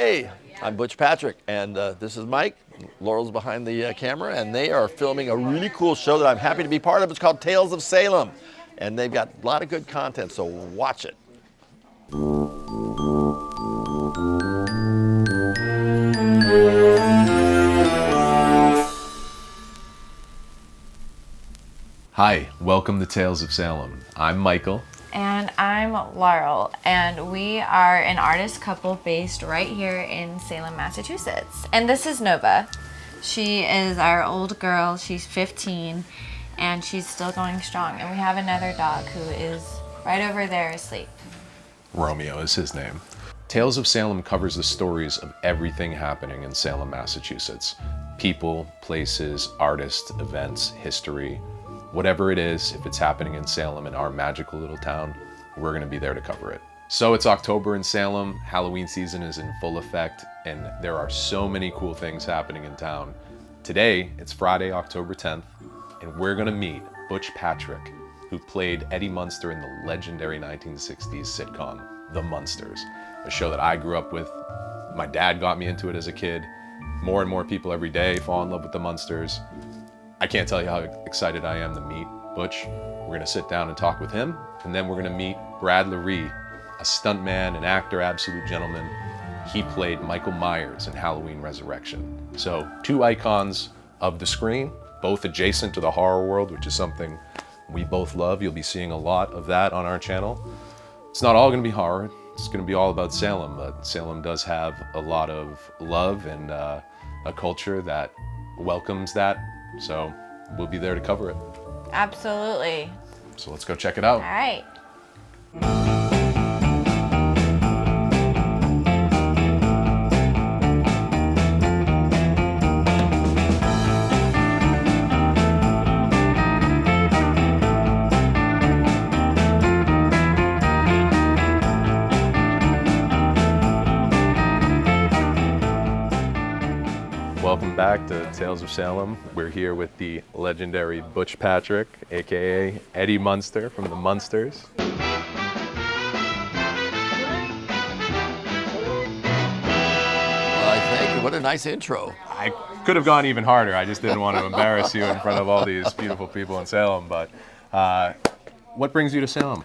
Hey, I'm Butch Patrick, and this is Mike. Laurel's behind the camera, and they are filming a really cool show that I'm happy to be part of. It's called Tales of Salem, and they've got a lot of good content, so watch it. Hi, welcome to Tales of Salem. I'm Michael. And I'm Laurel, and we are an artist couple based right here in Salem, Massachusetts. And this is Nova. She is our old girl. She's 15, and she's still going strong. And we have another dog who is right over there asleep. Romeo is his name. Tales of Salem covers the stories of everything happening in Salem, Massachusetts. People, places, artists, events, history. Whatever it is, if it's happening in Salem, in our magical little town, we're going to be there to cover it. So it's October in Salem, Halloween season is in full effect, and there are so many cool things happening in town. Today, it's Friday, October 10th, and we're going to meet Butch Patrick, who played Eddie Munster in the legendary 1960s sitcom, The Munsters, a show that I grew up with. My dad got me into it as a kid. More and more people every day fall in love with The Munsters. I can't tell you how excited I am to meet Butch. We're gonna sit down and talk with him, and then we're gonna meet Brad Loree, a stuntman, an actor, absolute gentleman. He played Michael Myers in Halloween Resurrection. So, two icons of the screen, both adjacent to the horror world, which is something we both love. You'll be seeing a lot of that on our channel. It's not all gonna be horror, it's gonna be all about Salem, but Salem does have a lot of love and a culture that welcomes that. So we'll be there to cover it. Absolutely. So let's go check it out. All right. Welcome back to Tales of Salem. We're here with the legendary Butch Patrick, aka Eddie Munster from the Munsters. What a nice intro. I could have gone even harder. I just didn't want to embarrass you in front of all these beautiful people in Salem. But what brings you to Salem?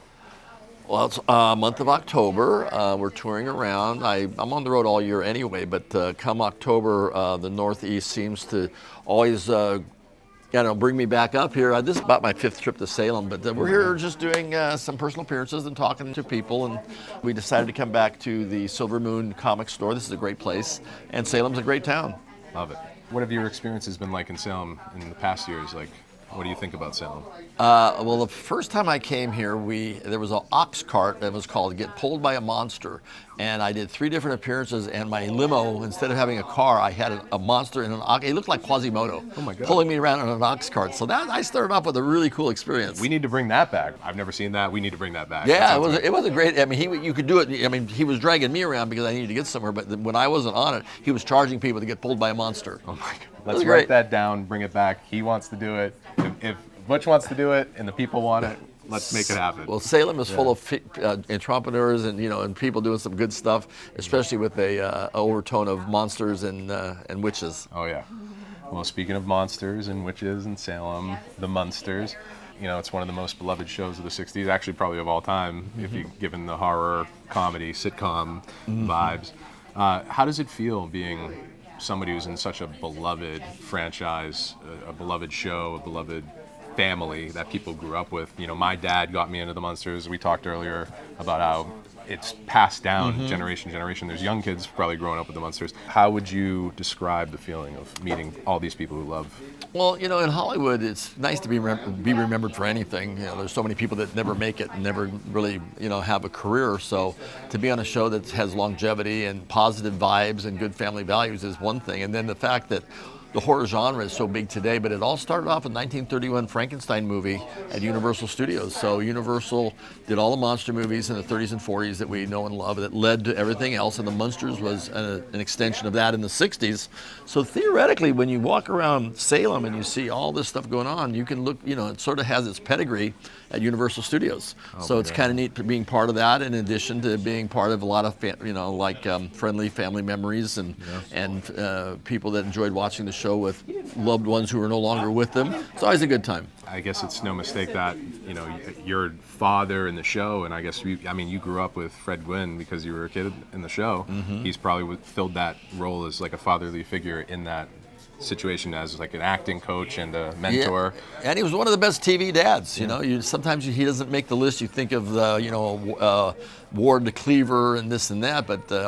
Well, it's month of October. We're touring around. I'm on the road all year anyway, but come October, the Northeast seems to always bring me back up here. This is about my 5th trip to Salem, but we're here just doing some personal appearances and talking to people, and we decided to come back to the Silver Moon comic store. This is a great place, and Salem's a great town. Love it. What have your experiences been like in Salem in the past years? Like, what do you think about Salem? Well, the first time I came here, there was an ox cart that was called Get Pulled by a Monster. And I did 3 different appearances, and my limo, instead of having a car, I had a monster in an ox. It looked like Quasimodo, oh my God, pulling me around on an ox cart. So I started off with a really cool experience. We need to bring that back. I've never seen that. We need to bring that back. Yeah, it was a great, I mean, you could do it. I mean, he was dragging me around because I needed to get somewhere, but when I wasn't on it, he was charging people to get pulled by a monster. Oh my God. Let's write that down, bring it back. He wants to do it. If Butch wants to do it and the people want it, let's make it happen. Well, Salem is full of entrepreneurs and people doing some good stuff, especially with a overtone of monsters and witches. Oh yeah. Well, speaking of monsters and witches in Salem, the Munsters, it's one of the most beloved shows of the 60s, actually probably of all time, if you given the horror, comedy, sitcom vibes. How does it feel being somebody who's in such a beloved franchise, a beloved show, a beloved family that people grew up with? My dad got me into the Munsters. We talked earlier about how it's passed down generation to generation. There's young kids probably growing up with the Munsters. How would you describe the feeling of meeting all these people who love? Well, in Hollywood, it's nice to be remembered for anything. There's so many people that never make it and never really, have a career. So to be on a show that has longevity and positive vibes and good family values is one thing. And then the fact that the horror genre is so big today, but it all started off in 1931 Frankenstein movie at Universal Studios. So Universal did all the monster movies in the 30s and 40s that we know and love that led to everything else, and the Munsters was an extension of that in the 60s. So theoretically, when you walk around Salem and you see all this stuff going on, you can look, it sort of has its pedigree at Universal Studios. So it's kind of neat being part of that, in addition to being part of a lot of, friendly family memories and people that enjoyed watching the show with loved ones who are no longer with them. It's always a good time. I guess it's no mistake that, your father in the show, and I guess you grew up with Fred Gwynne because you were a kid in the show. Mm-hmm. He's probably filled that role as like a fatherly figure in that situation as like an acting coach and a mentor. Yeah. And he was one of the best TV dads. Sometimes he doesn't make the list. You think of Ward to Cleaver and this and that, but the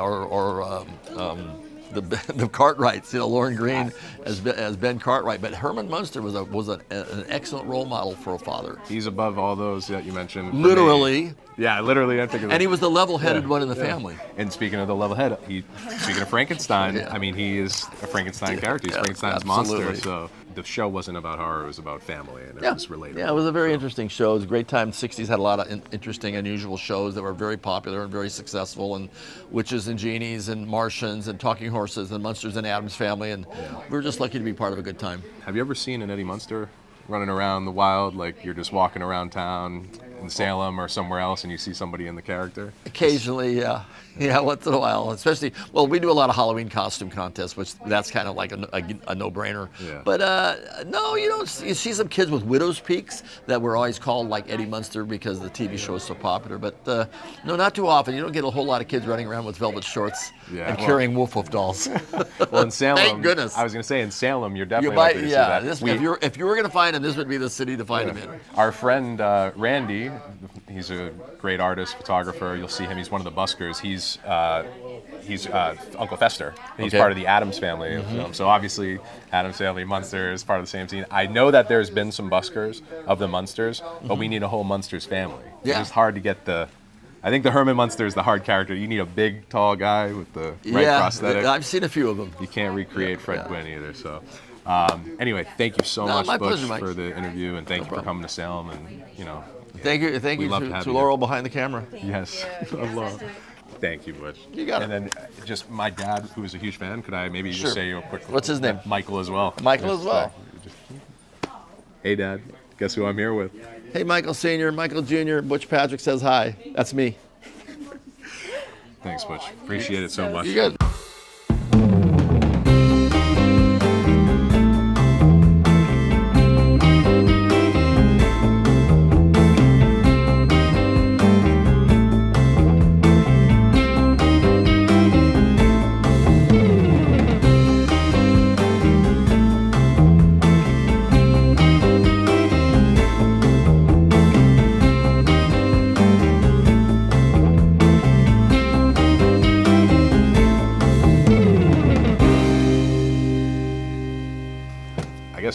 Cartwrights, Lauren Green as Ben Cartwright, but Herman Munster was an excellent role model for a father. He's above all those that you mentioned. Literally. Yeah, literally. I think. And he was the level-headed one in the family. And speaking of the level-head, speaking of Frankenstein, he is a Frankenstein character. He's Frankenstein's monster. So the show wasn't about horror; it was about family, and it was relatable. Yeah, it was a very interesting show. It was a great time. The '60s had a lot of interesting, unusual shows that were very popular and very successful, and Witches and Genies and Martians and Talking Horses and Munsters and Addams Family, and we were just lucky to be part of a good time. Have you ever seen an Eddie Munster running around the wild, like you're just walking around town in Salem or somewhere else and you see somebody in the character? Occasionally, yeah. Yeah, once in a while. Especially, we do a lot of Halloween costume contests, which that's kind of like a no-brainer. Yeah. But no, you see some kids with widow's peaks that were always called like Eddie Munster because the TV show is so popular. But no, not too often. You don't get a whole lot of kids running around with velvet shorts and carrying woof-woof dolls. Well, in Salem, thank goodness. I was going to say, in Salem, you're definitely likely to see that. If you were going to find them, this would be the city to find them in. Our friend Randy, he's a great artist, photographer. You'll see him. He's one of the buskers. He's Uncle Fester. He's part of the Addams family. Mm-hmm. So obviously, Addams family, Munster is part of the same scene. I know that there's been some buskers of the Munsters, but we need a whole Munsters family. Yeah. It's hard to get I think the Herman Munster is the hard character. You need a big, tall guy with the right prosthetic. I've seen a few of them. You can't recreate Fred Gwynne either. So, anyway, thank you so much, Butch, for the interview, and thank you for coming to Salem. And thank you to Laurel behind the camera. Yes, thank you, Butch. You got it. And then just my dad, who is a huge fan. Could I maybe just say you a quick? What's his name? Michael as well. Michael as well. Hey, Dad. Guess who I'm here with? Hey, Michael Sr., Michael Jr., Butch Patrick says hi. That's me. Thanks, Butch. Appreciate it so much. You good.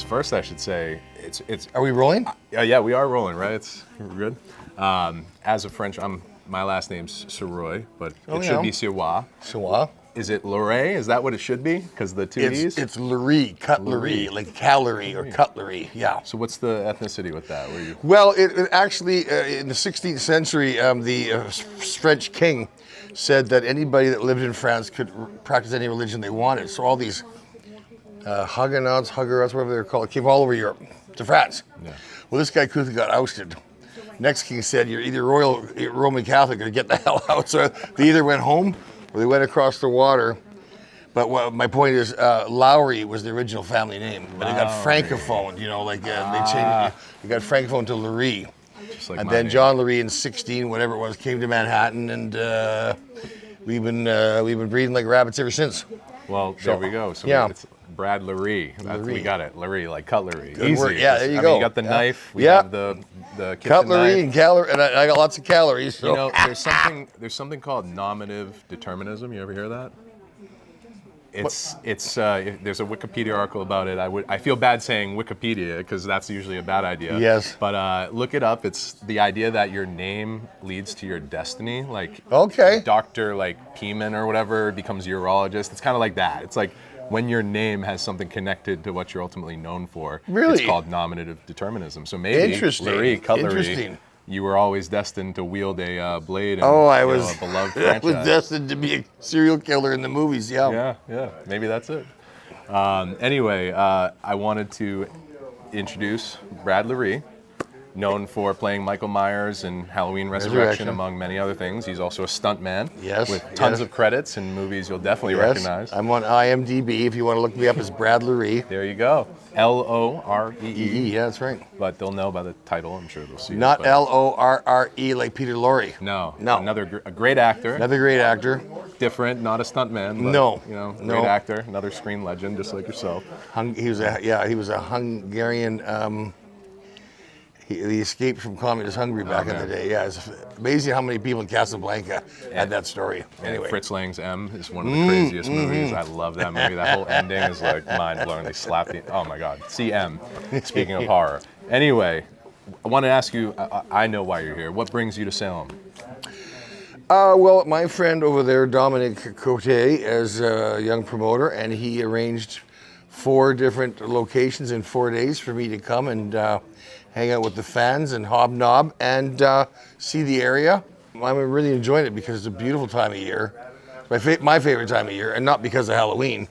First, I should say it's. Are we rolling? Yeah, we are rolling, right? We're good. As a French, my last name's Siroy, but it should be Sirois. Sirois. Is it Loree? Is that what it should be? Because the two E's? It's Loree, cutlery, like calorie or cutlery. Yeah. So what's the ethnicity with that? Well, it actually in the 16th century, the French king said that anybody that lived in France could practice any religion they wanted. So all these Huguenots, whatever they're called, came all over Europe to France. Yeah. Well, this guy Cutha got ousted. Next king said, "You're either Roman Catholic or get the hell out." So they either went home or they went across the water. But my point is, Lowry was the original family name, but it got francophoned. They changed it. It got francophoned to Loree. And then John Loree in 16, whatever it was, came to Manhattan, and we've been breeding like rabbits ever since. Well, there we go. So it's Brad Loree. We got it. Loree, like cutlery. Good Easy. Word. Yeah, there you go. You got the knife. We have the kitchen cutlery knife. and calorie, and I got lots of calories. So. There's something called nominative determinism. You ever hear that? It's there's a Wikipedia article about it. I feel bad saying Wikipedia because that's usually a bad idea. Yes. But look it up. It's the idea that your name leads to your destiny. Like Dr. Like Peeman or whatever becomes urologist. It's kind of like that. It's like when your name has something connected to what you're ultimately known for, Really? it's called nominative determinism. So maybe Loree, cutlery, Interesting. you were always destined to wield a blade and Oh, I you know, was a beloved I was franchise. destined to be a serial killer in the movies. Yeah. Yeah, maybe that's it. Anyway, I wanted to introduce Brad Loree, known for playing Michael Myers in Halloween Resurrection, among many other things. He's also a stuntman with tons of credits in movies you'll definitely recognize. I'm on IMDb. If you want to look me up as Brad Loree. There you go. Loree. Yeah, that's right. But they'll know by the title. I'm sure they'll see. Not it, but Lorre like Peter Lorre. No. No. A great actor. Another great actor. Different, not a stuntman. But, No. You know, No. great actor. Another screen legend, just like yourself. He was a Hungarian. He escaped from communist Hungary back in the day. Yeah, it's amazing how many people in Casablanca had that story. Anyway, Fritz Lang's M is one of the craziest movies. I love that movie. That whole ending is like mind blowing. They slap the. Oh my God. CM. Speaking of horror. Anyway, I want to ask you. I know why you're here. What brings you to Salem? Well, my friend over there, Dominic Cote, is a young promoter, and he arranged 4 different locations in 4 days for me to come and hang out with the fans and hobnob and see the area. I'm really enjoying it because it's a beautiful time of year. It's my favorite time of year, and not because of Halloween.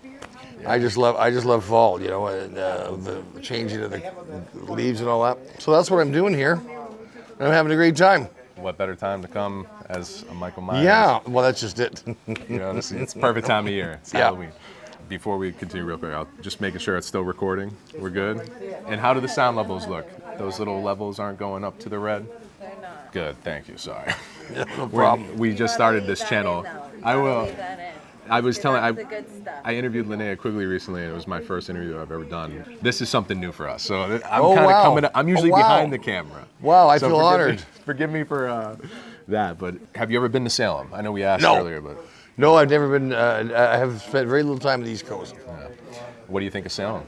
I just love fall, you know, and the changing of the leaves and all that. So that's what I'm doing here, and I'm having a great time. What better time to come as a Michael Myers? Yeah, well, that's just it. You know, it's the perfect time of year. It's Halloween. Before we continue real quick, I'll just making sure it's still recording. We're good? And how do the sound levels look? Those little levels aren't going up to the red? They're not. Good, thank you, sorry. No problem. We just started this channel. I will. I was telling, The good stuff. I interviewed Linnea Quigley recently, and it was my first interview I've ever done. This is something new for us, so I'm Oh, kind of wow. coming. I'm usually Oh, wow. behind the camera. Wow, I So feel honored. Forgive me for that, but have you ever been to Salem? I know we asked No. earlier, but No, I've never been. I have spent very little time on the East Coast. what do you think of Salem?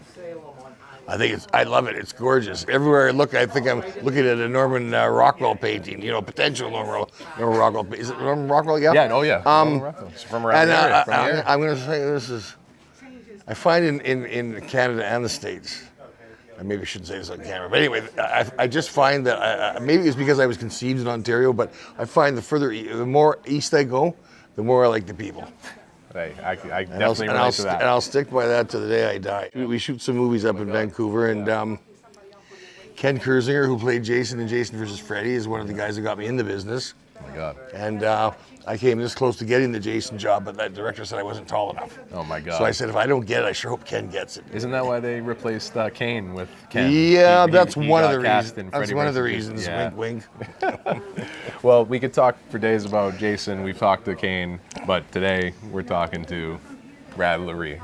I love it. It's gorgeous. Everywhere I look, I think I'm looking at a Norman Rockwell painting. You know, potential Norman Rockwell. Is it Norman Rockwell? Yeah. Yeah, oh yeah. It's from around And the area. From the area. I'm going to say this is. I find in Canada and the States. I maybe shouldn't say this on camera, but anyway, I just find that maybe it's because I was conceived in Ontario, but I find the more east I go, the more I like the people. Hey, I definitely relate to that. And I'll stick by that to the day I die. We shoot some movies up in Vancouver, and Ken Kersinger, who played Jason in Jason vs. Freddy, is one of the guys that got me in the business. Oh my God. And I came this close to getting the Jason job, but that director said I wasn't tall enough. Oh my God. So I said, if I don't get it, I sure hope Ken gets it. Isn't that why they replaced Kane with Ken? Yeah, He that's one of got the cast reasons. in That's Freddy one of the vs. reasons. Yeah. Wink, wink. Well, we could talk for days about Jason. We've talked to Kane, but today we're talking to Brad Loree,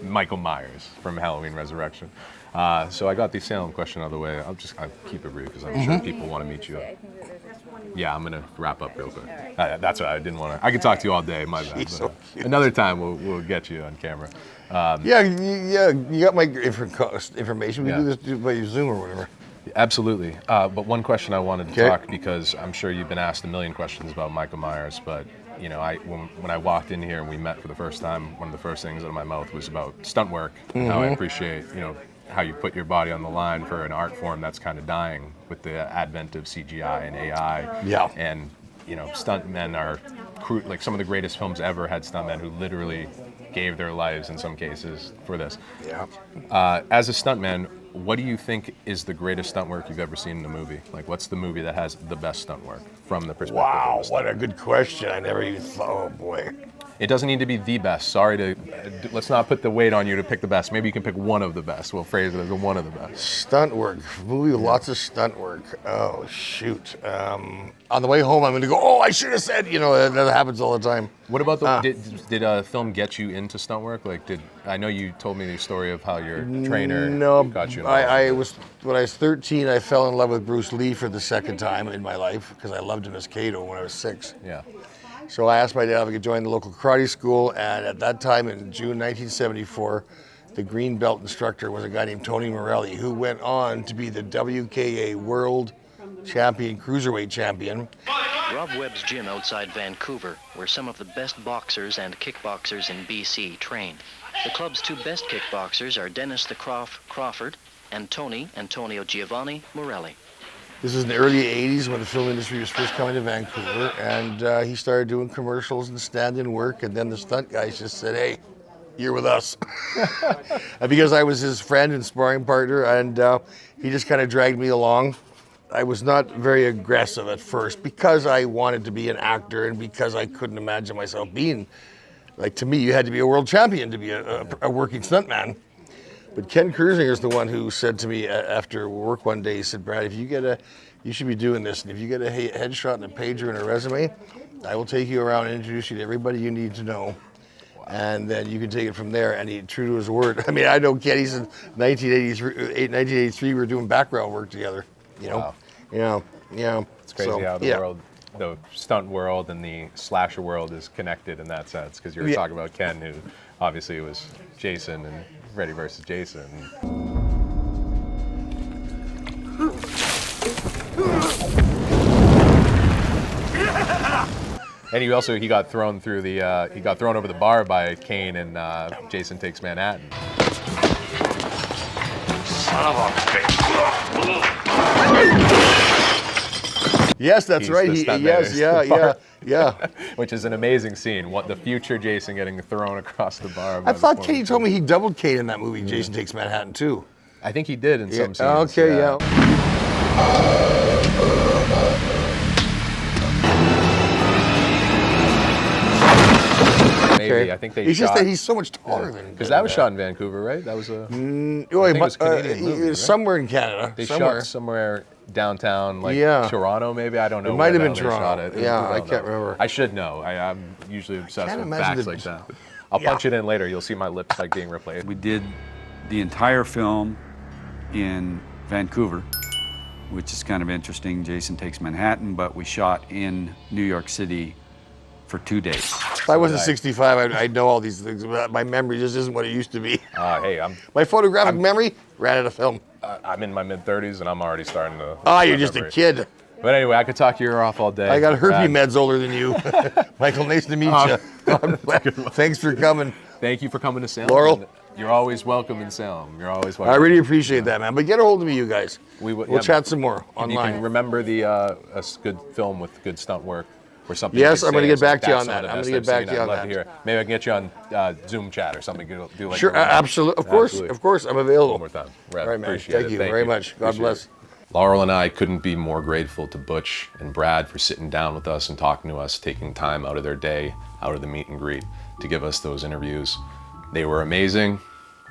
Michael Myers from Halloween Resurrection. So I got the Salem question out of the way. I'll keep it brief because I'm sure people want to meet you. Yeah, I'm gonna wrap up real quick. That's what I didn't want to. I could talk to you all day. My bad. He's so cute. Another time we'll get you on camera. Yeah, you got my information. We do this by Zoom or whatever. Absolutely. But one question I wanted to Okay. talk, because I'm sure you've been asked a million questions about Michael Myers, but you know, when I walked in here and we met for the first time, one of the first things out of my mouth was about stunt work and how I appreciate, you know, how you put your body on the line for an art form that's kind of dying with the advent of CGI and AI. Yeah. And you know, stuntmen are like some of the greatest films ever had stuntmen who literally gave their lives in some cases for this. Yeah. As a stuntman, what do you think is the greatest stunt work you've ever seen in a movie? Like, what's the movie that has the best stunt work from the perspective Wow, of the what stunt? a good question. I never even thought. Oh boy. It doesn't need to be the best. Sorry to, let's not put the weight on you to pick the best. Maybe you can pick one of the best. We'll phrase it as one of the best. Stunt work. Movie with lots of stunt work. Oh, shoot. On the way home, I'm going to go, oh, I should have said, you know, that happens all the time. What about did a film get you into stunt work? Like, I know you told me the story of how your trainer got you involved. When I was 13, I fell in love with Bruce Lee for the second time in my life because I loved him as Kato when I was 6. Yeah. So I asked my dad if I could join the local karate school, and at that time in June 1974, the green belt instructor was a guy named Tony Morelli, who went on to be the WKA World Champion, Cruiserweight Champion. Rob Webb's gym outside Vancouver, where some of the best boxers and kickboxers in BC train. The club's two best kickboxers are Dennis the Crawford and Tony Antonio Giovanni Morelli. This is in the early 80s when the film industry was first coming to Vancouver, and he started doing commercials and stand-in work, and then the stunt guys just said, hey, you're with us. And because I was his friend and sparring partner, and he just kind of dragged me along. I was not very aggressive at first because I wanted to be an actor and because I couldn't imagine myself being, like, to me, you had to be a world champion to be a working stuntman. But Ken Kersinger is the one who said to me after work one day, he said, Brad, if you should be doing this, and if you get a headshot and a pager and a resume, I will take you around and introduce you to everybody you need to know. And then you can take it from there. And he, true to his word. I mean, I know Ken, he said 1983, we were doing background work together, you know? Wow. Yeah. It's crazy how the world, the stunt world and the slasher world is connected in that sense. Because you were talking about Ken, who obviously was Jason and Freddy versus Jason. And he got thrown through the he got thrown over the bar by Kane in Jason Takes Manhattan. Son of a bitch. Yes, that's He's right. the Yes, yeah. Which is an amazing scene. What the future Jason getting thrown across the bar. I thought Katie told me he doubled Kane in that movie, Jason Takes Manhattan, too. I think he did in some scenes. Okay, yeah. Maybe. I think they It's shot. just that he's so much taller than him. Because that was shot in Vancouver, right? That was a. I think it was a Canadian movie, right? Somewhere in Canada. They shot somewhere downtown, like Toronto, maybe. I don't know. It might have where been the hell they shot Toronto. it. Yeah, I can't remember. I should know. I'm usually obsessed with imagine facts the- like that. I'll punch it in later. You'll see my lips like being replaced. We did the entire film in Vancouver, which is kind of interesting. Jason Takes Manhattan, but we shot in New York City for 2 days. If I wasn't 65, I'd know all these things. My memory just isn't what it used to be. Hey, My photographic memory ran out of film. I'm in my mid-30s and I'm already starting to. You're just a kid. But anyway, I could talk your ear off all day. I got herpes Brad, meds older than you. Michael, nice to meet you. Thanks for coming. Thank you for coming to Salem. Laurel? You're always welcome in Salem. You're always welcome. I really appreciate that, man. But get a hold of me, you guys. We'll chat some more You online. can remember a good film with good stunt work or something. Yes, you I'm could going to say, get back to you "That's on some that. of I'm the going to best get I've back to seen. you on I'd love to that. hear it. Maybe I can get you on Zoom chat or something. Do like Sure, absolutely. Of course, I'm available. One more time. Brad, All right, man. appreciate Thank it. you very much. God Appreciate bless. it. Laurel and I couldn't be more grateful to Butch and Brad for sitting down with us and talking to us, taking time out of their day, out of the meet and greet, to give us those interviews. They were amazing.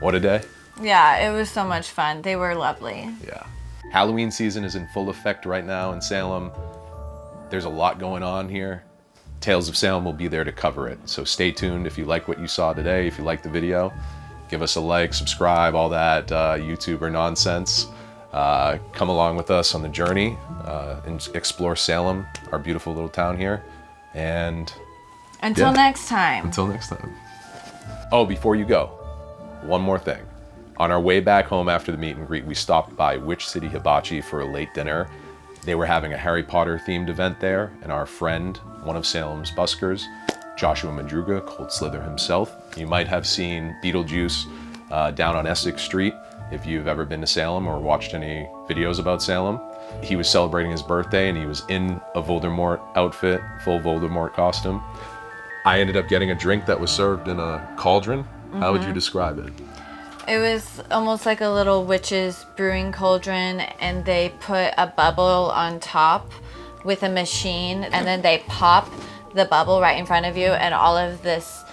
What a day. Yeah, it was so much fun. They were lovely. Yeah. Halloween season is in full effect right now in Salem. There's a lot going on here. Tales of Salem will be there to cover it. So stay tuned if you like what you saw today, if you like the video. Give us a like, subscribe, all that YouTuber nonsense. Come along with us on the journey and explore Salem, our beautiful little town here. And Until next time. until next time. Oh, before you go, one more thing. On our way back home after the meet and greet, we stopped by Witch City Hibachi for a late dinner. They were having a Harry Potter themed event there, and our friend, one of Salem's buskers, Joshua Madruga, Cold Slither himself. You might have seen Beetlejuice down on Essex Street if you've ever been to Salem or watched any videos about Salem. He was celebrating his birthday and he was in a Voldemort outfit, full Voldemort costume. I ended up getting a drink that was served in a cauldron. How would you describe it? It was almost like a little witch's brewing cauldron, and they put a bubble on top with a machine, and then they pop the bubble right in front of you, and all of this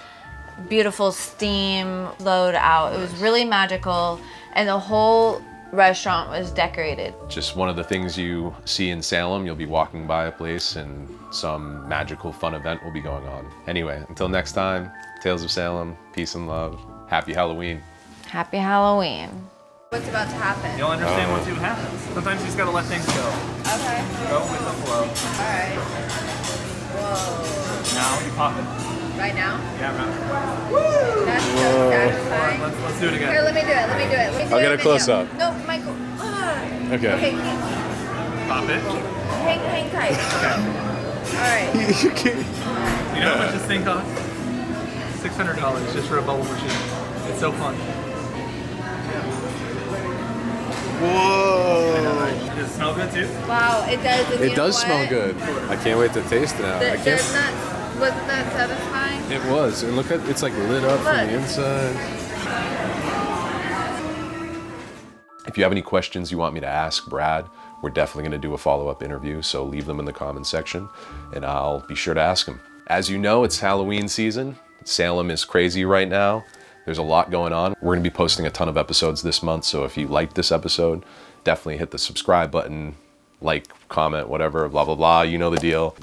beautiful steam flowed out. It was really magical, and the whole restaurant was decorated. Just one of the things you see in Salem. You'll be walking by a place and some magical fun event will be going on. Anyway, until next time, Tales of Salem, peace and love. Happy Halloween. Happy Halloween. What's about to happen? You'll understand once it happens. Sometimes you just gotta let things go. Okay. Go with the flow. Alright. Whoa. Now you pop it. Right now? Yeah, right. That's so satisfying. Let's do it again. Here, let me do it. I'll get a close-up. No, Michael. Okay. Okay, Pop it. hang tight. Okay. Alright. You know how much this thing costs? $600. $600 just for a bubble machine. It's so fun. Whoa! Does it smell good too? Wow, it does. It does smell good. I can't wait to taste it now. I can't. Wasn't that satisfying? It was. And look at it's like lit up from the inside. If you have any questions you want me to ask Brad, we're definitely going to do a follow-up interview, so leave them in the comment section and I'll be sure to ask him. As you know, it's Halloween season. Salem is crazy right now. There's a lot going on. We're going to be posting a ton of episodes this month, so if you liked this episode, definitely hit the subscribe button, like, comment, whatever, blah, blah, blah. You know the deal.